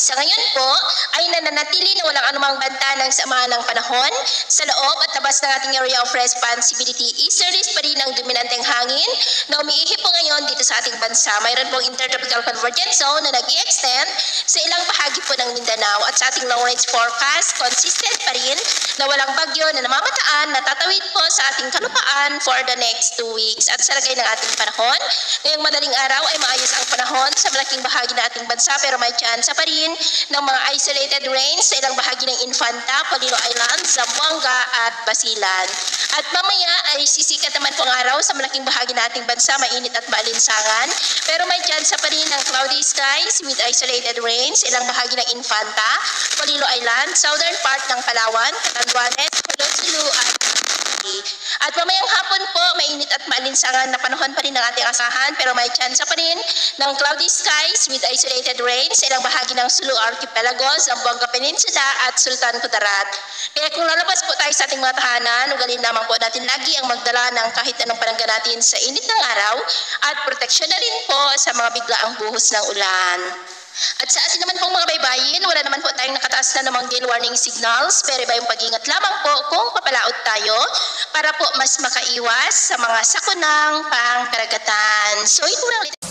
Sa ngayon po ay nananatili na walang anumang banta ng sama ng panahon. Sa loob at labas ng ating area of responsibility, easterlies pa rin ang dominanteng hangin na umiihip po ngayon dito sa ating bansa. Mayroon pong intertropical convergence zone na nag-i-extend sa ilang bahagi po ng Mindanao at sa ating long range forecast, consistent pa rin na walang bagyo na namamataan na tatawid po sa ating kalupaan for the next 2 weeks. At sa lagay ng ating panahon, ngayong madaling araw ay maayos ang panahon sa malaking bahagi ng ating bansa pero may tsansa pa rin ng mga isolated rains sa ilang bahagi ng Infanta, Polillo Island, Zamboanga at Basilan. At mamaya ay sisikat naman po ang araw sa malaking bahagi ng ating bansa, mainit at maalinsangan. Pero may tsansa pa rin ng cloudy skies with isolated rains sa ilang bahagi ng Infanta, Polillo Island, southern part ng Palawan, Catanduanes, Sulu at mamayang hapon po, mainit at maalinsangan na panahon pa rin ang ating asahan pero may tsansa pa rin ng cloudy skies with isolated rain sa ilang bahagi ng Sulu Archipelago, Zamboanga Peninsula at Sultan Kudarat. Kaya kung lalabas po tayo sa ating mga tahanan, ugalin lamang po natin lagi ang magdala ng kahit anong panangga natin sa init ng araw at proteksyon na rin po sa mga biglaang buhos ng ulan. At sa atin naman pong mga baybayin, wala naman po tayong nakataas na namang gale warning signals, pero iba yung pag-ingat lamang po kung papalaot tayo para po mas makaiwas sa mga sakunang pangkaragatan. So ito lang